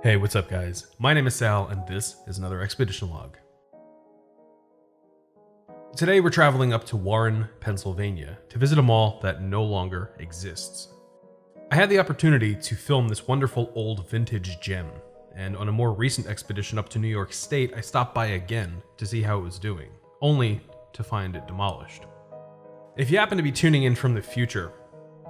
Hey, what's up guys? My name is Sal and this is another expedition log. Today we're traveling up to Warren, Pennsylvania to visit a mall that no longer exists. I had the opportunity to film this wonderful old vintage gem, and on a more recent expedition up to New York State I stopped by again to see how it was doing, only to find it demolished. If you happen to be tuning in from the future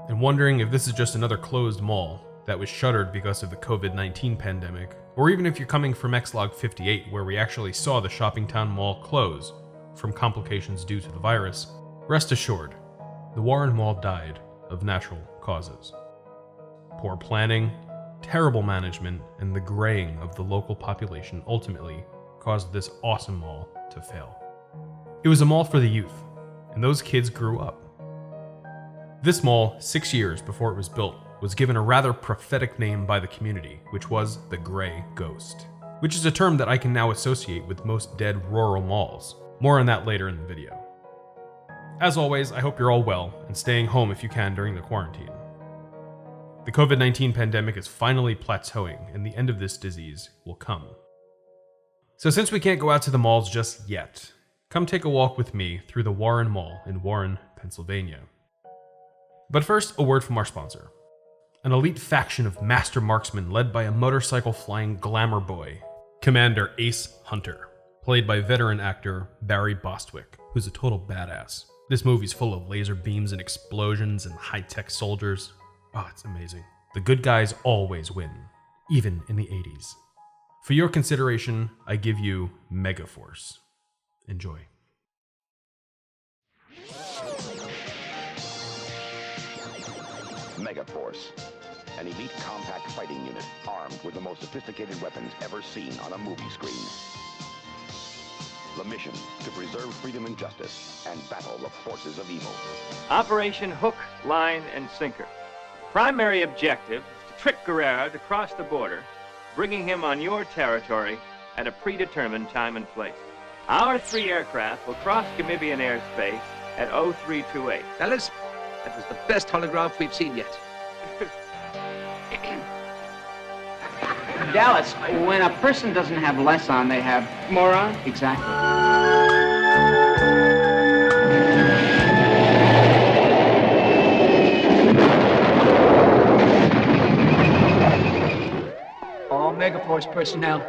and wondering if this is just another closed mall that was shuttered because of the COVID-19 pandemic, or even if you're coming from ExLog 58 where we actually saw the Shoppingtown Mall close from complications due to the virus, rest assured, the Warren Mall died of natural causes. Poor planning, terrible management, and the graying of the local population ultimately caused this awesome mall to fail. It was a mall for the youth, and those kids grew up. This mall, 6 years before it was built, was given a rather prophetic name by the community, which was the Gray Ghost, which is a term that I can now associate with most dead rural malls. More on that later in the video. As always, I hope you're all well and staying home if you can during the quarantine. The COVID-19 pandemic is finally plateauing and the end of this disease will come. So since we can't go out to the malls just yet, come take a walk with me through the Warren Mall in Warren, Pennsylvania. But first, a word from our sponsor. An elite faction of master marksmen led by a motorcycle-flying glamour boy, Commander Ace Hunter, played by veteran actor Barry Bostwick, who's a total badass. This movie's full of laser beams and explosions and high-tech soldiers. Oh, it's amazing. The good guys always win, even in the 80s. For your consideration, I give you Megaforce. Enjoy. Megaforce, an elite compact fighting unit armed with the most sophisticated weapons ever seen on a movie screen. The mission, to preserve freedom and justice and battle the forces of evil. Operation Hook, Line, and Sinker. Primary objective is to trick Guerrero to cross the border, bringing him on your territory at a predetermined time and place. Our 3 aircraft will cross Gamibian airspace at 0328. Fellas, that was the best holograph we've seen yet. Dallas, when a person doesn't have less on, they have more on? Exactly. All Megaforce personnel,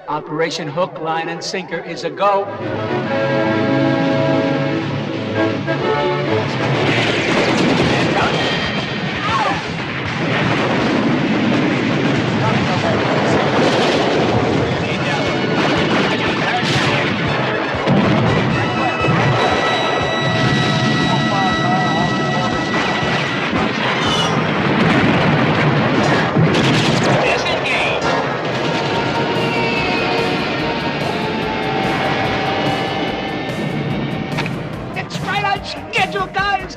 Operation Hook, Line, and Sinker is a go. It's right on schedule, guys!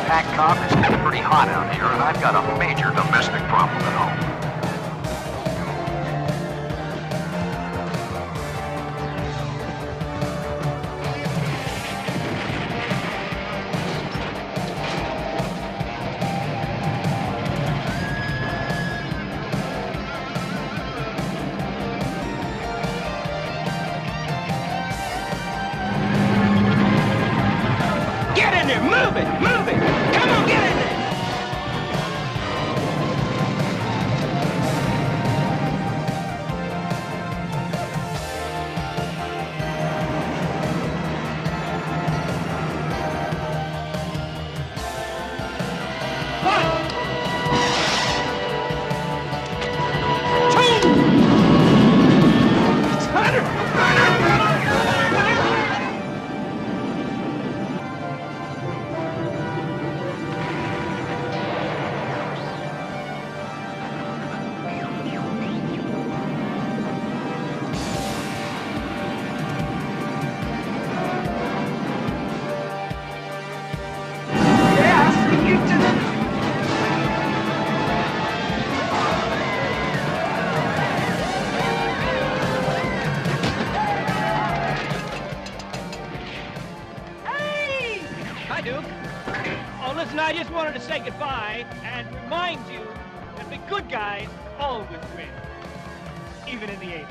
PACCOM, it's getting pretty hot out here, and I've got a major domestic problem at home. Get in there! Move it! Move it! Come on, get in there! wanted to say goodbye and remind you that the good guys always win, even in the 80s.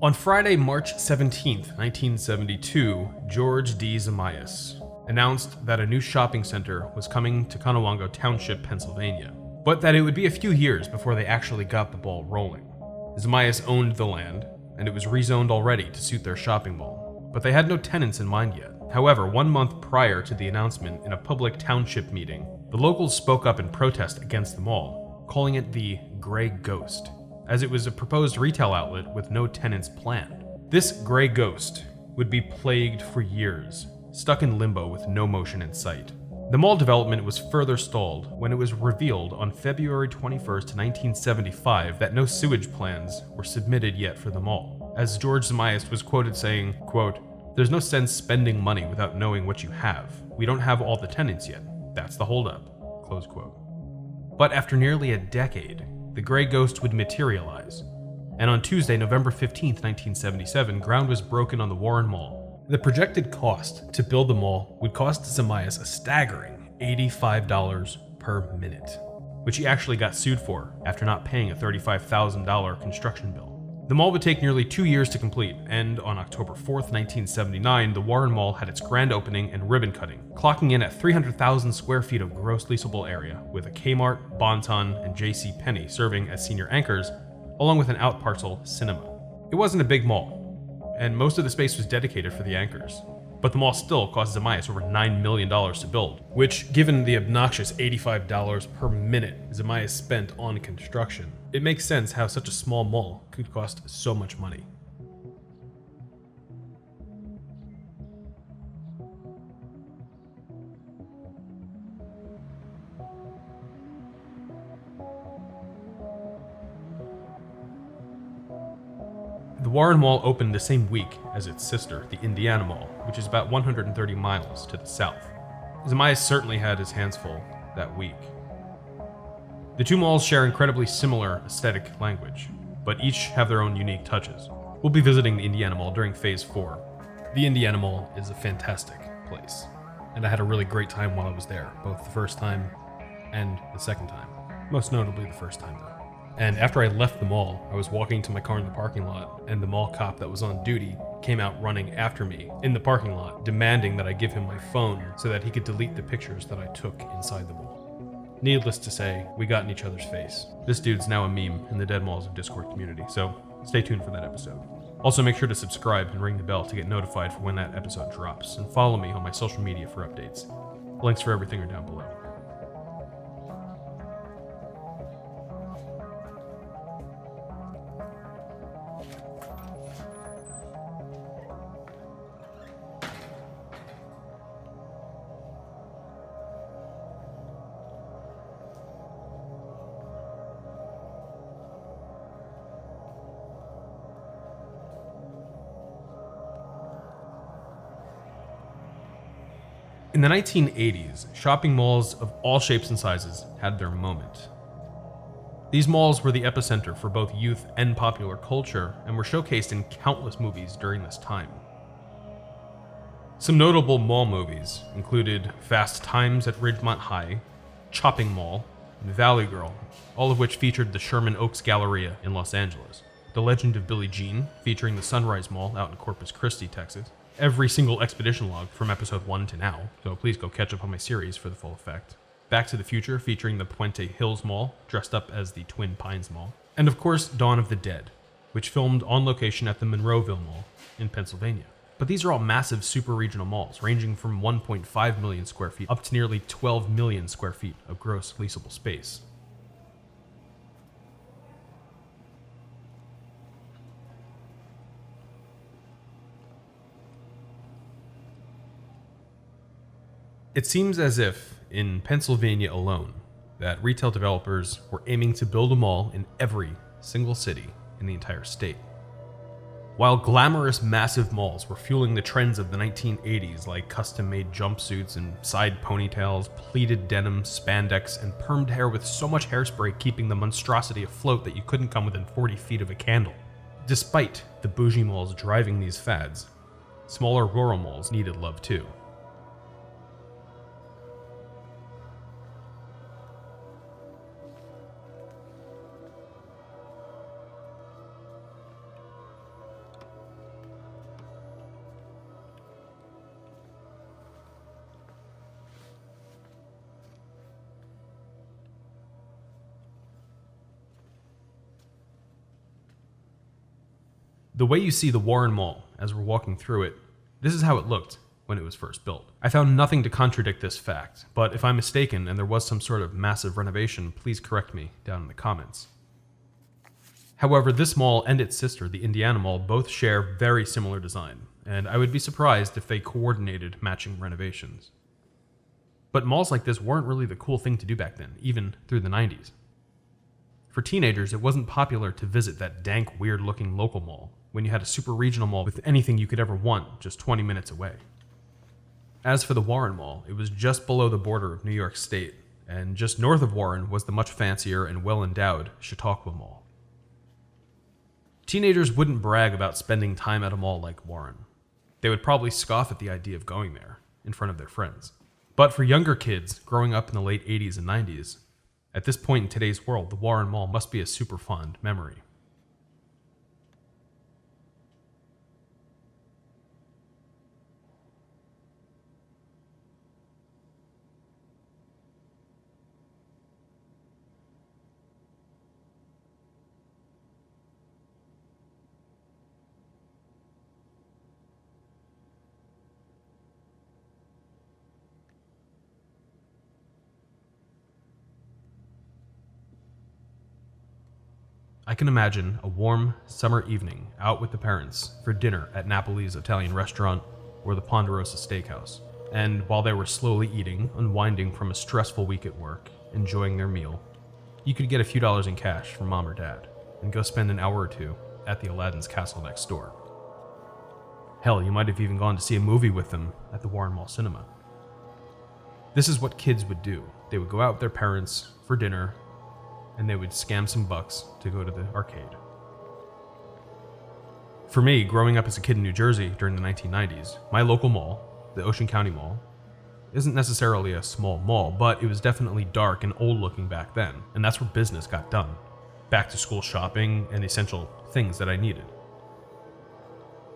On Friday, March 17th, 1972, George D. Zamias announced that a new shopping center was coming to Conowongo Township, Pennsylvania, but that it would be a few years before they actually got the ball rolling. Zamias owned the land, and it was rezoned already to suit their shopping mall, but they had no tenants in mind yet. However, 1 month prior to the announcement, in a public township meeting, the locals spoke up in protest against the mall, calling it the Gray Ghost, as it was a proposed retail outlet with no tenants planned. This Gray Ghost would be plagued for years, stuck in limbo with no motion in sight. The mall development was further stalled when it was revealed on February 21st, 1975 that no sewage plans were submitted yet for the mall, as George Zamias was quoted saying, quote, "There's no sense spending money without knowing what you have. We don't have all the tenants yet. That's the holdup," close quote. But after nearly a decade, the Gray Ghost would materialize, and on Tuesday, November 15th, 1977, ground was broken on the Warren Mall. The projected cost to build the mall would cost Zamias a staggering $85 per minute, which he actually got sued for after not paying a $35,000 construction bill. The mall would take nearly 2 years to complete, and on October 4th, 1979, the Warren Mall had its grand opening and ribbon cutting, clocking in at 300,000 square feet of gross leasable area, with a Kmart, Bon-Ton, and J.C. Penney serving as senior anchors, along with an out-parcel cinema. It wasn't a big mall, and most of the space was dedicated for the anchors. But the mall still cost Zamias over $9 million to build, which, given the obnoxious $85 per minute Zamias spent on construction, it makes sense how such a small mall could cost so much money. The Warren Mall opened the same week as its sister, the Indiana Mall, which is about 130 miles to the south. Zamias certainly had his hands full that week. The two malls share incredibly similar aesthetic language, but each have their own unique touches. We'll be visiting the Indiana Mall during Phase 4. The Indiana Mall is a fantastic place, and I had a really great time while I was there, both the first time and the second time. Most notably the first time, though. And after I left the mall, I was walking to my car in the parking lot, and the mall cop that was on duty came out running after me in the parking lot, demanding that I give him my phone so that he could delete the pictures that I took inside the mall. Needless to say, we got in each other's face. This dude's now a meme in the Dead Malls of Discord community, so stay tuned for that episode. Also, make sure to subscribe and ring the bell to get notified for when that episode drops, and follow me on my social media for updates. Links for everything are down below. In the 1980s, shopping malls of all shapes and sizes had their moment. These malls were the epicenter for both youth and popular culture and were showcased in countless movies during this time. Some notable mall movies included Fast Times at Ridgemont High, Chopping Mall, and Valley Girl, all of which featured the Sherman Oaks Galleria in Los Angeles, The Legend of Billie Jean, featuring the Sunrise Mall out in Corpus Christi, Texas, every single expedition log from episode 1 to now, so please go catch up on my series for the full effect. Back to the Future, featuring the Puente Hills Mall, dressed up as the Twin Pines Mall. And of course, Dawn of the Dead, which filmed on location at the Monroeville Mall in Pennsylvania. But these are all massive super regional malls, ranging from 1.5 million square feet up to nearly 12 million square feet of gross leasable space. It seems as if, in Pennsylvania alone, that retail developers were aiming to build a mall in every single city in the entire state. While glamorous massive malls were fueling the trends of the 1980s like custom-made jumpsuits and side ponytails, pleated denim, spandex, and permed hair with so much hairspray keeping the monstrosity afloat that you couldn't come within 40 feet of a candle. Despite the bougie malls driving these fads, smaller rural malls needed love too. The way you see the Warren Mall as we're walking through it, this is how it looked when it was first built. I found nothing to contradict this fact, but if I'm mistaken and there was some sort of massive renovation, please correct me down in the comments. However, this mall and its sister, the Indiana Mall, both share very similar design, and I would be surprised if they coordinated matching renovations. But malls like this weren't really the cool thing to do back then, even through the 90s. For teenagers, it wasn't popular to visit that dank, weird-looking local mall when you had a super regional mall with anything you could ever want just 20 minutes away. As for the Warren Mall, it was just below the border of New York State, and just north of Warren was the much fancier and well-endowed Chautauqua Mall. Teenagers wouldn't brag about spending time at a mall like Warren. They would probably scoff at the idea of going there in front of their friends. But for younger kids growing up in the late 80s and 90s, at this point in today's world, the Warren Mall must be a super fond memory. I can imagine a warm summer evening out with the parents for dinner at Napoli's Italian restaurant or the Ponderosa Steakhouse. And while they were slowly eating, unwinding from a stressful week at work, enjoying their meal, you could get a few dollars in cash from mom or dad and go spend an hour or two at the Aladdin's Castle next door. Hell, you might have even gone to see a movie with them at the Warren Mall Cinema. This is what kids would do. They would go out with their parents for dinner, and they would scam some bucks to go to the arcade. For me, growing up as a kid in New Jersey during the 1990s, my local mall, the Ocean County Mall, isn't necessarily a small mall, but it was definitely dark and old looking back then, and that's where business got done. Back to school shopping and essential things that I needed.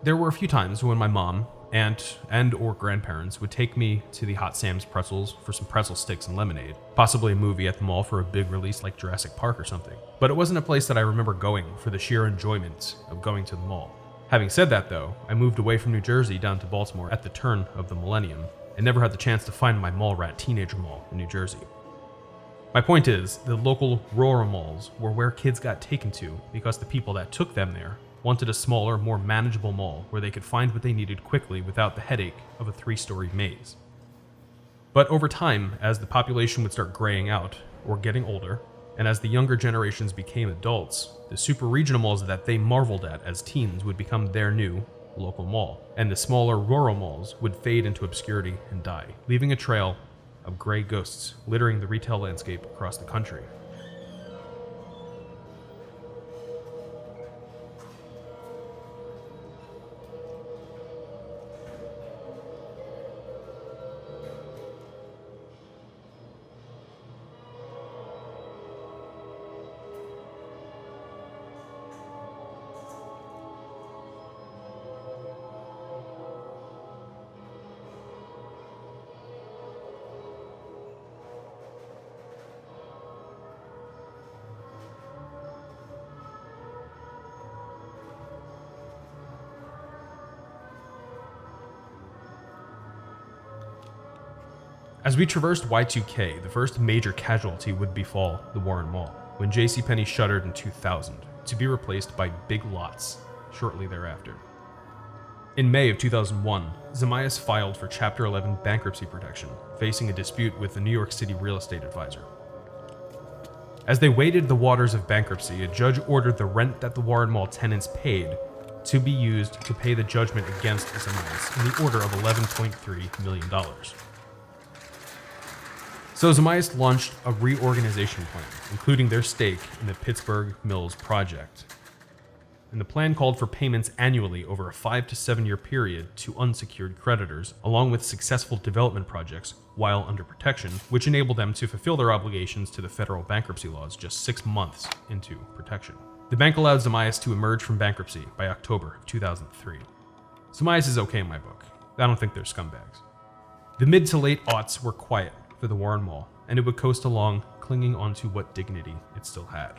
There were a few times when my mom, aunt, and or grandparents would take me to the Hot Sam's Pretzels for some pretzel sticks and lemonade, possibly a movie at the mall for a big release like Jurassic Park or something. But it wasn't a place that I remember going for the sheer enjoyment of going to the mall. Having said that though, I moved away from New Jersey down to Baltimore at the turn of the millennium and never had the chance to find my mall rat teenager mall in New Jersey. My point is, the local rural malls were where kids got taken to because the people that took them there wanted a smaller, more manageable mall where they could find what they needed quickly without the headache of a 3-story maze. But over time, as the population would start graying out or getting older, and as the younger generations became adults, the super regional malls that they marveled at as teens would become their new local mall, and the smaller rural malls would fade into obscurity and die, leaving a trail of gray ghosts littering the retail landscape across the country. As we traversed Y2K, the first major casualty would befall the Warren Mall, when JCPenney shuttered in 2000, to be replaced by Big Lots shortly thereafter. In May of 2001, Zamias filed for Chapter 11 bankruptcy protection, facing a dispute with the New York City real estate advisor. As they waded the waters of bankruptcy, a judge ordered the rent that the Warren Mall tenants paid to be used to pay the judgment against Zamias in the order of $11.3 million. So Zamias launched a reorganization plan, including their stake in the Pittsburgh Mills project. And the plan called for payments annually over a 5 to 7 year period to unsecured creditors, along with successful development projects while under protection, which enabled them to fulfill their obligations to the federal bankruptcy laws just 6 months into protection. The bank allowed Zamias to emerge from bankruptcy by October of 2003. Zamias is okay in my book. I don't think they're scumbags. The mid to late aughts were quiet for the Warren Mall, and it would coast along, clinging onto what dignity it still had.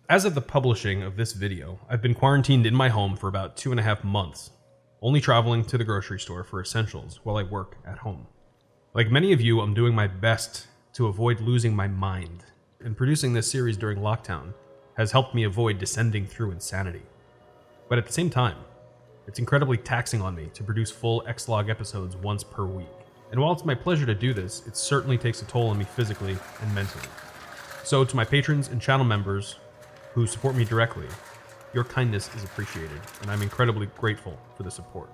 As of the publishing of this video, I've been quarantined in my home for about 2.5 months, only traveling to the grocery store for essentials while I work at home. Like many of you, I'm doing my best to avoid losing my mind, and producing this series during lockdown has helped me avoid descending through insanity. But at the same time, it's incredibly taxing on me to produce full ExLog episodes once per week. And while it's my pleasure to do this, it certainly takes a toll on me physically and mentally. So to my patrons and channel members who support me directly, your kindness is appreciated, and I'm incredibly grateful for the support.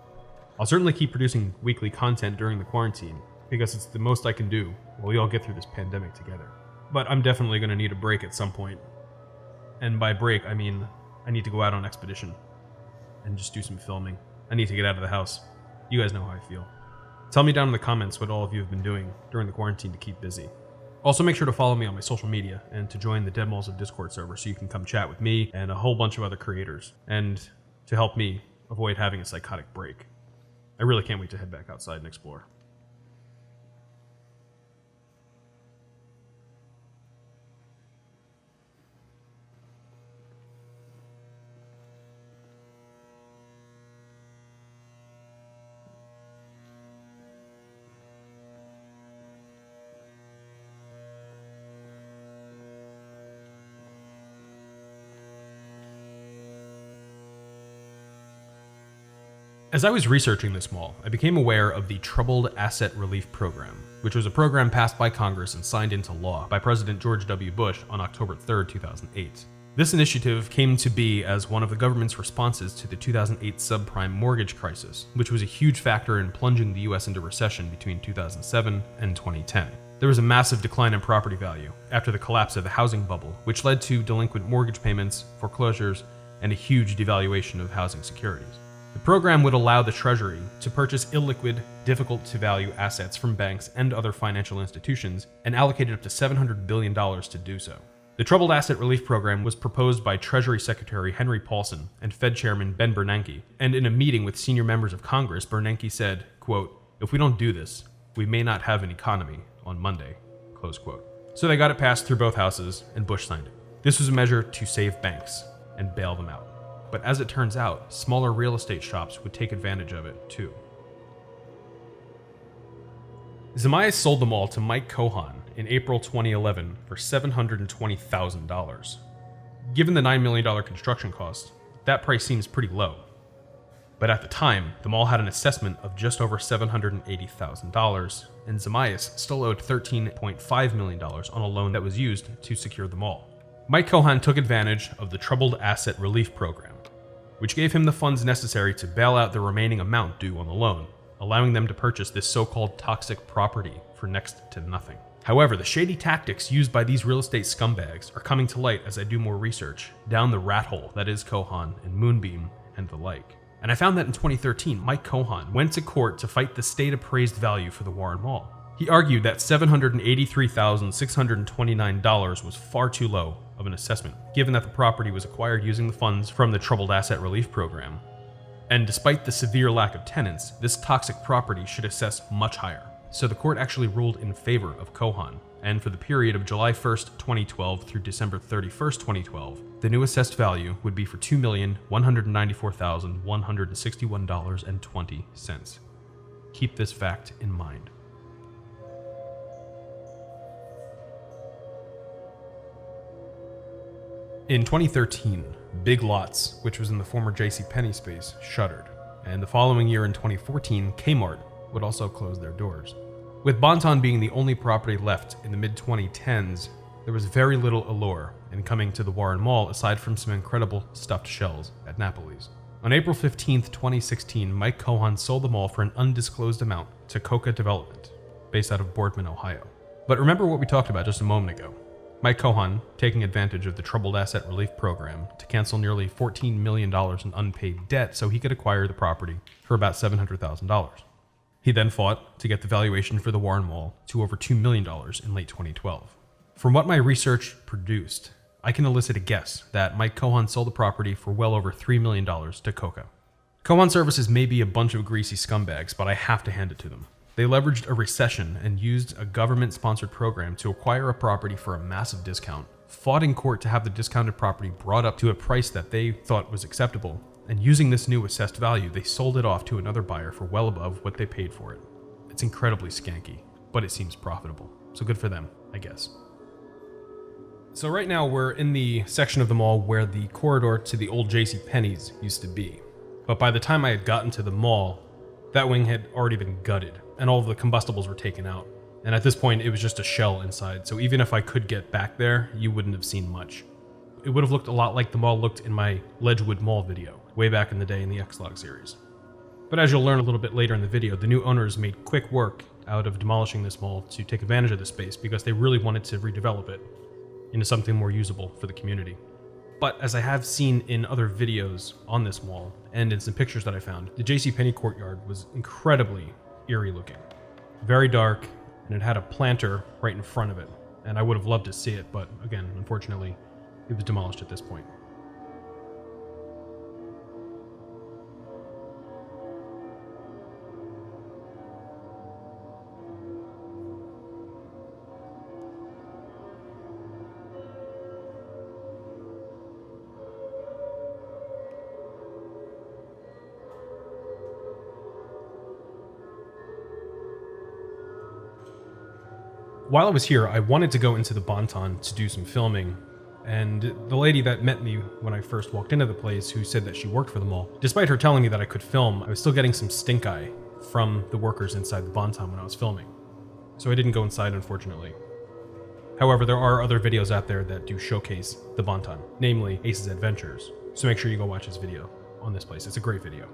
I'll certainly keep producing weekly content during the quarantine, because it's the most I can do while we all get through this pandemic together. But I'm definitely going to need a break at some point. And by break, I mean I need to go out on expedition and just do some filming. I need to get out of the house. You guys know how I feel. Tell me down in the comments what all of you have been doing during the quarantine to keep busy. Also, make sure to follow me on my social media and to join the Demolished Discord server so you can come chat with me and a whole bunch of other creators, and to help me avoid having a psychotic break. I really can't wait to head back outside and explore. As I was researching this mall, I became aware of the Troubled Asset Relief Program, which was a program passed by Congress and signed into law by President George W. Bush on October 3, 2008. This initiative came to be as one of the government's responses to the 2008 subprime mortgage crisis, which was a huge factor in plunging the US into recession between 2007 and 2010. There was a massive decline in property value after the collapse of the housing bubble, which led to delinquent mortgage payments, foreclosures, and a huge devaluation of housing securities. The program would allow the Treasury to purchase illiquid, difficult-to-value assets from banks and other financial institutions, and allocated up to $700 billion to do so. The Troubled Asset Relief Program was proposed by Treasury Secretary Henry Paulson and Fed Chairman Ben Bernanke, and in a meeting with senior members of Congress, Bernanke said, quote, "If we don't do this, we may not have an economy on Monday," close quote. So they got it passed through both houses, and Bush signed it. This was a measure to save banks and bail them out. But as it turns out, smaller real estate shops would take advantage of it too. Zamias sold them all to Mike Cohan in April 2011 for $720,000. Given the $9 million construction cost, that price seems pretty low. But at the time, the mall had an assessment of just over $780,000, and Zamias still owed $13.5 million on a loan that was used to secure the mall. Mike Cohan took advantage of the Troubled Asset Relief Program, which gave him the funds necessary to bail out the remaining amount due on the loan, allowing them to purchase this so-called toxic property for next to nothing. However, the shady tactics used by these real estate scumbags are coming to light as I do more research down the rat hole that is Cohan and Moonbeam and the like. And I found that in 2013, Mike Cohan went to court to fight the state appraised value for the Warren Mall. He argued that $783,629 was far too low of an assessment, given that the property was acquired using the funds from the Troubled Asset Relief Program. And despite the severe lack of tenants, this toxic property should assess much higher. So the court actually ruled in favor of Cohan, and for the period of July 1st, 2012 through December 31st, 2012, the new assessed value would be for $2,194,161.20. Keep this fact in mind. In 2013, Big Lots, which was in the former JCPenney space, shuttered, and the following year in 2014, Kmart would also close their doors. With Bonton being the only property left in the mid-2010s, there was very little allure in coming to the Warren Mall aside from some incredible stuffed shells at Napoli's. On April 15, 2016, Mike Cohan sold the mall for an undisclosed amount to Coca Development, based out of Boardman, Ohio. But remember what we talked about just a moment ago. Mike Cohan taking advantage of the Troubled Asset Relief Program to cancel nearly $14 million in unpaid debt so he could acquire the property for about $700,000. He then fought to get the valuation for the Warren Mall to over $2 million in late 2012. From what my research produced, I can elicit a guess that Mike Cohan sold the property for well over $3 million to Coca. Cohan Services may be a bunch of greasy scumbags, but I have to hand it to them. They leveraged a recession and used a government-sponsored program to acquire a property for a massive discount, fought in court to have the discounted property brought up to a price that they thought was acceptable, and using this new assessed value, they sold it off to another buyer for well above what they paid for it. It's incredibly skanky, but it seems profitable. So good for them, I guess. So right now we're in the section of the mall where the corridor to the old JCPenney's used to be. But by the time I had gotten to the mall, that wing had already been gutted, and all of the combustibles were taken out. And at this point, it was just a shell inside, so even if I could get back there, you wouldn't have seen much. It would have looked a lot like the mall looked in my Ledgewood Mall video, way back in the day in the ExLog series. But as you'll learn a little bit later in the video, the new owners made quick work out of demolishing this mall to take advantage of the space because they really wanted to redevelop it into something more usable for the community. But as I have seen in other videos on this mall, and in some pictures that I found, the JCPenney courtyard was incredibly eerie looking. Very dark, and it had a planter right in front of it, and I would have loved to see it, but again, unfortunately, it was demolished at this point. While I was here, I wanted to go into the Bonton to do some filming, and the lady that met me when I first walked into the place, who said that she worked for the mall, despite her telling me that I could film, I was still getting some stink eye from the workers inside the Bonton when I was filming. So I didn't go inside, unfortunately. However, there are other videos out there that do showcase the Bonton, namely Ace's Adventures, so make sure you go watch his video on this place. It's a great video.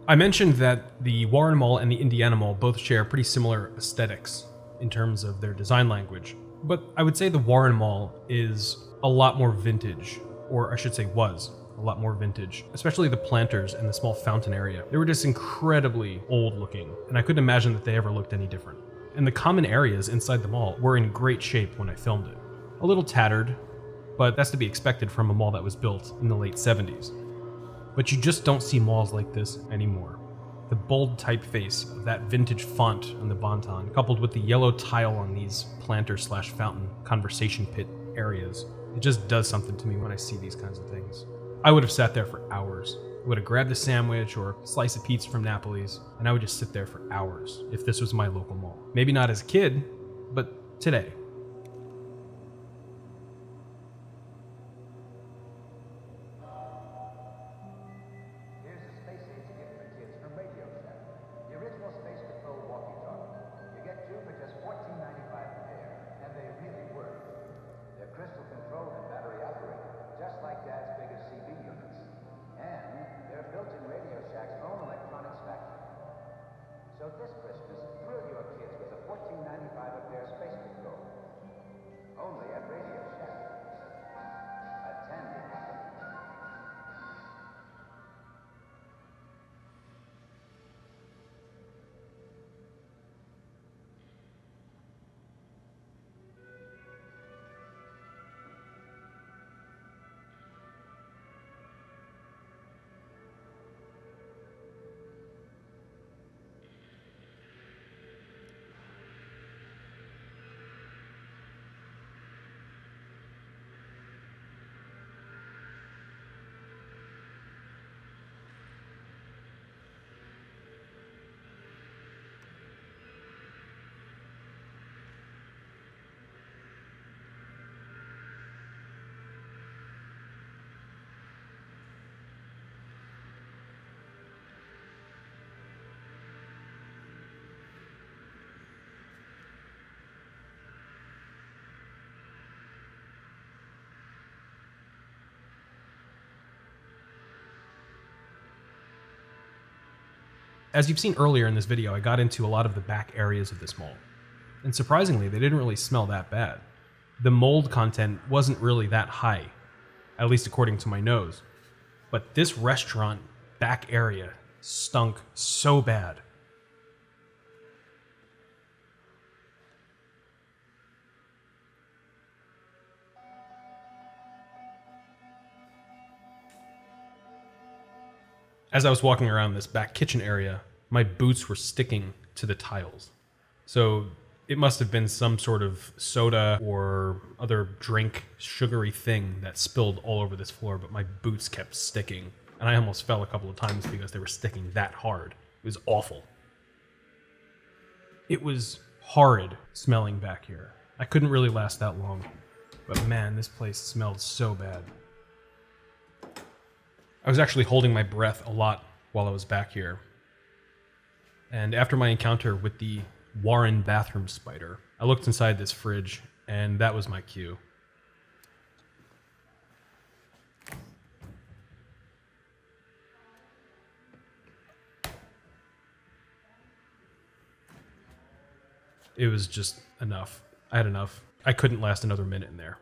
I mentioned that the Warren Mall and the Indiana Mall both share pretty similar aesthetics in terms of their design language, but I would say the Warren Mall is a lot more vintage, or I should say was a lot more vintage, especially the planters and the small fountain area. They were just incredibly old looking, and I couldn't imagine that they ever looked any different. And the common areas inside the mall were in great shape when I filmed it. A little tattered, but that's to be expected from a mall that was built in the late 70s. But you just don't see malls like this anymore. The bold typeface of that vintage font on the Bonton, coupled with the yellow tile on these planter/fountain conversation pit areas, it just does something to me when I see these kinds of things. I would have sat there for hours. I would have grabbed a sandwich or a slice of pizza from Napoli's, and I would just sit there for hours if this was my local mall. Maybe not as a kid, but today. Here's a space age gift for kids from Radio Shack. The original Space Patrol walkie-talkie. You get two for just $14.95 a pair, and they really work. They're crystal controlled and battery operated, just like Dad's biggest CB units. And they're built in Radio Shack's own electronics factory. So this Christmas, thrill your kids with a $14.95 a pair Space Patrol. Only at Radio Shack. A Tandy company. As you've seen earlier in this video, I got into a lot of the back areas of this mall. And surprisingly, they didn't really smell that bad. The mold content wasn't really that high, at least according to my nose. But this restaurant back area stunk so bad. As I was walking around this back kitchen area, my boots were sticking to the tiles. So it must have been some sort of soda or other drink, sugary thing that spilled all over this floor, but my boots kept sticking. And I almost fell a couple of times because they were sticking that hard. It was awful. It was horrid smelling back here. I couldn't really last that long. But man, this place smelled so bad. I was actually holding my breath a lot while I was back here. And after my encounter with the Warren bathroom spider, I looked inside this fridge, and that was my cue. It was just enough. I had enough. I couldn't last another minute in there.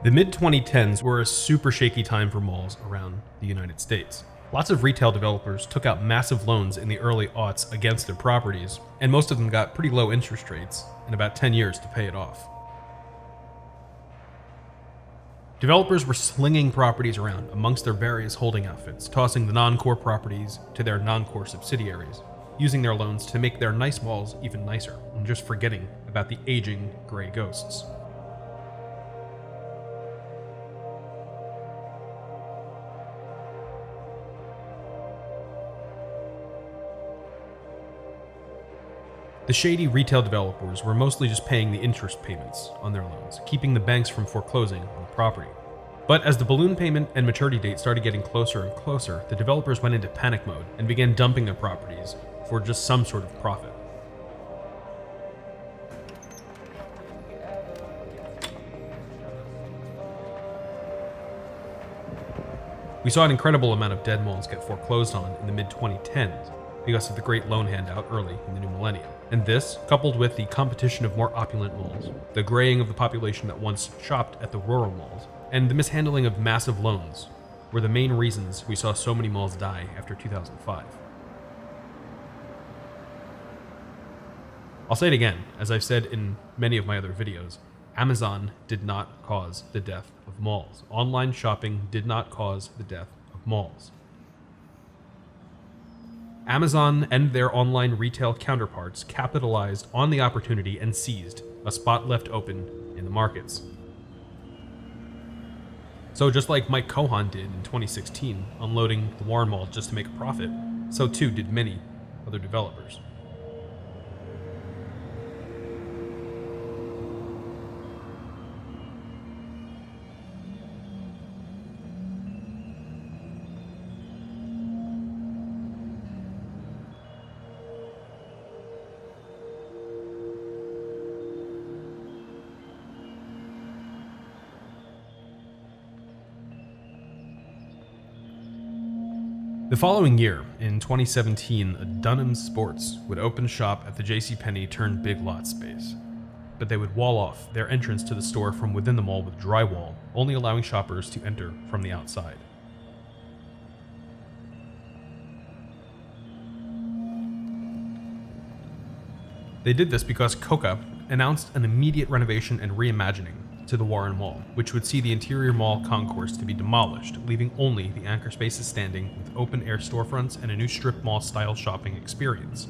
The mid-2010s were a super shaky time for malls around the United States. Lots of retail developers took out massive loans in the early aughts against their properties, and most of them got pretty low interest rates in about 10 years to pay it off. Developers were slinging properties around amongst their various holding outfits, tossing the non-core properties to their non-core subsidiaries. using their loans to make their nice malls even nicer, and just forgetting about the aging gray ghosts. The shady retail developers were mostly just paying the interest payments on their loans, keeping the banks from foreclosing on the property. But as the balloon payment and maturity date started getting closer and closer, the developers went into panic mode and began dumping their properties for just some sort of profit. We saw an incredible amount of dead malls get foreclosed on in the mid-2010s because of the great loan handout early in the new millennium. And this, coupled with the competition of more opulent malls, the graying of the population that once shopped at the rural malls, and the mishandling of massive loans, were the main reasons we saw so many malls die after 2005. I'll say it again, as I've said in many of my other videos, Amazon did not cause the death of malls. Online shopping did not cause the death of malls. Amazon and their online retail counterparts capitalized on the opportunity and seized a spot left open in the markets. So just like Mike Cohan did in 2016, unloading the Warren Mall just to make a profit, so too did many other developers. The following year, in 2017, a Dunham Sports would open shop at the JCPenney turned Big Lots space. But they would wall off their entrance to the store from within the mall with drywall, only allowing shoppers to enter from the outside. They did this because Coca announced an immediate renovation and reimagining to the Warren Mall, which would see the interior mall concourse to be demolished, leaving only the anchor spaces standing with open-air storefronts and a new strip mall-style shopping experience.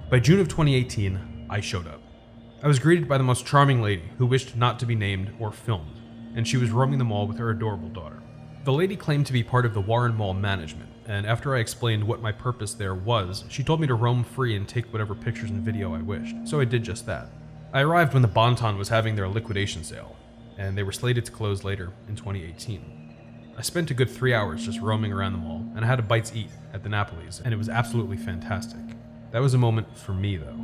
By June of 2018, I showed up. I was greeted by the most charming lady who wished not to be named or filmed, and she was roaming the mall with her adorable daughter. The lady claimed to be part of the Warren Mall management, and after I explained what my purpose there was, she told me to roam free and take whatever pictures and video I wished, so I did just that. I arrived when the Bon-Ton was having their liquidation sale, and they were slated to close later in 2018. I spent a good 3 hours just roaming around the mall, and I had a bite to eat at the Napoli's, and it was absolutely fantastic. That was a moment for me, though.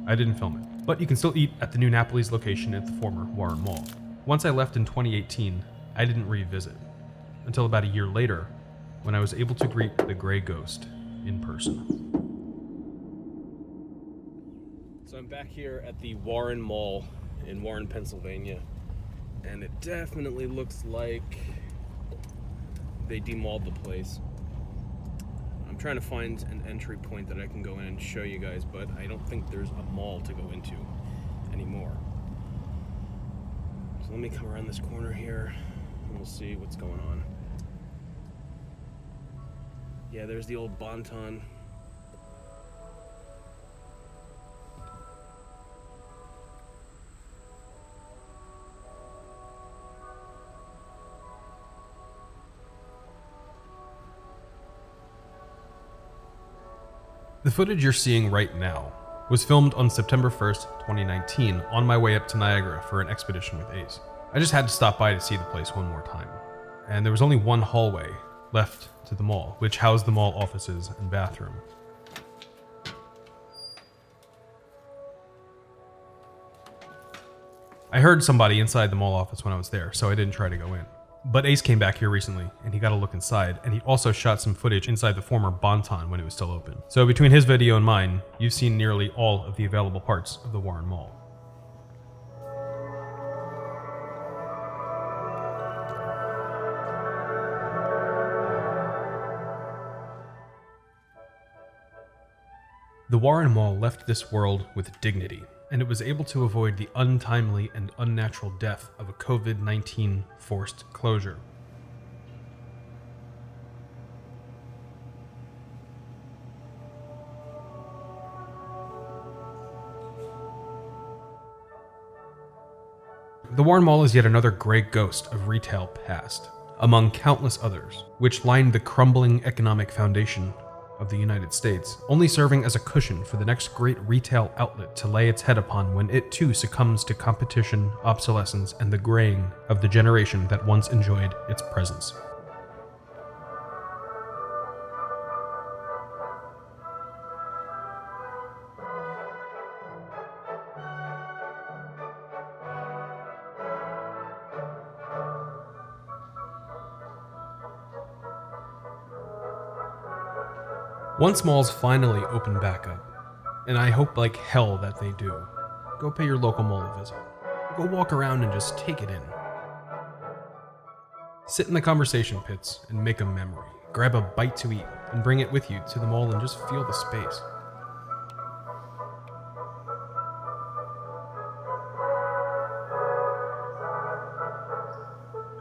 I didn't film it, but you can still eat at the new Napoli's location at the former Warren Mall. Once I left in 2018, I didn't revisit, until about a year later, when I was able to greet the Gray Ghost in person. So I'm back here at the Warren Mall in Warren, Pennsylvania, and it definitely looks like they demalled the place. I'm trying to find an entry point that I can go in and show you guys, but I don't think there's a mall to go into anymore. So let me come around this corner here and we'll see what's going on. Yeah, there's the old Bon-Ton. The footage you're seeing right now was filmed on September 1st, 2019, on my way up to Niagara for an expedition with Ace. I just had to stop by to see the place one more time. And there was only one hallway left to the mall, which housed the mall offices and bathroom. I heard somebody inside the mall office when I was there, so I didn't try to go in. But Ace came back here recently, and he got a look inside, and he also shot some footage inside the former Bon-Ton when it was still open. So between his video and mine, you've seen nearly all of the available parts of the Warren Mall. The Warren Mall left this world with dignity, and it was able to avoid the untimely and unnatural death of a COVID-19 forced closure. The Warren Mall is yet another gray ghost of retail past, among countless others, which lined the crumbling economic foundation of the United States, only serving as a cushion for the next great retail outlet to lay its head upon when it too succumbs to competition, obsolescence, and the graying of the generation that once enjoyed its presence. Once malls finally open back up, and I hope like hell that they do, go pay your local mall a visit. Go walk around and just take it in. Sit in the conversation pits and make a memory. Grab a bite to eat and bring it with you to the mall and just feel the space.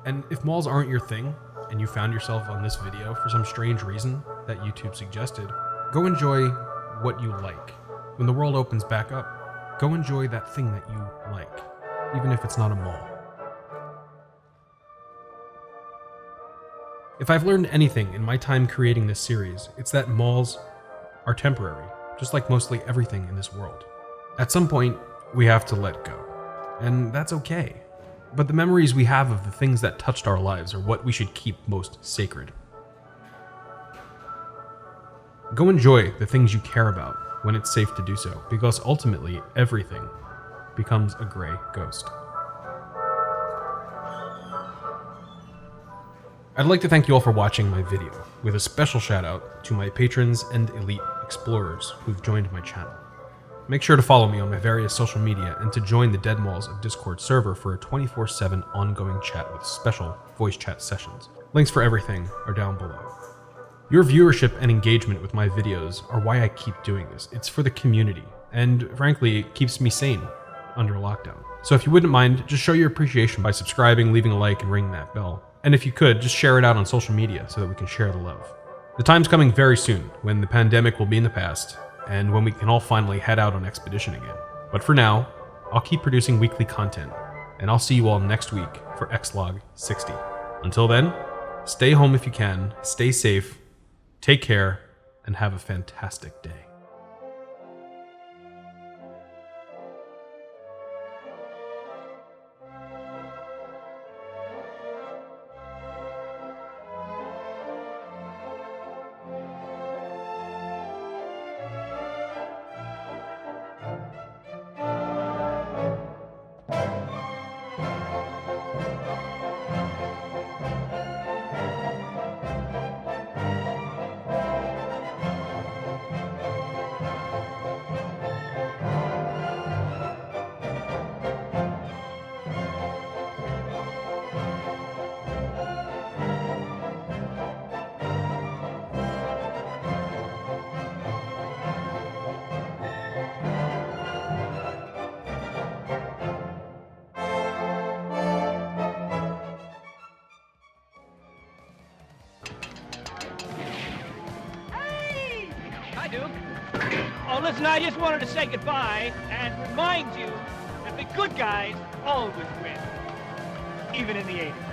And if malls aren't your thing, and you found yourself on this video for some strange reason that YouTube suggested, go enjoy what you like. When the world opens back up, go enjoy that thing that you like, even if it's not a mall. If I've learned anything in my time creating this series, it's that malls are temporary, just like mostly everything in this world. At some point, we have to let go, and that's okay. But the memories we have of the things that touched our lives are what we should keep most sacred. Go enjoy the things you care about when it's safe to do so, because ultimately everything becomes a gray ghost. I'd like to thank you all for watching my video, with a special shout out to my patrons and elite explorers who've joined my channel. Make sure to follow me on my various social media and to join the Dead Malls of Discord server for a 24/7 ongoing chat with special voice chat sessions. Links for everything are down below. Your viewership and engagement with my videos are why I keep doing this. It's for the community, and frankly, it keeps me sane under lockdown. So if you wouldn't mind, just show your appreciation by subscribing, leaving a like, and ringing that bell. And if you could, just share it out on social media so that we can share the love. The time's coming very soon when the pandemic will be in the past, and when we can all finally head out on expedition again. But for now, I'll keep producing weekly content, and I'll see you all next week for ExLog 60. Until then, stay home if you can, stay safe, take care, and have a fantastic day. Hi, Duke. Oh, listen, I just wanted to say goodbye and remind you that the good guys always win, even in the 80s.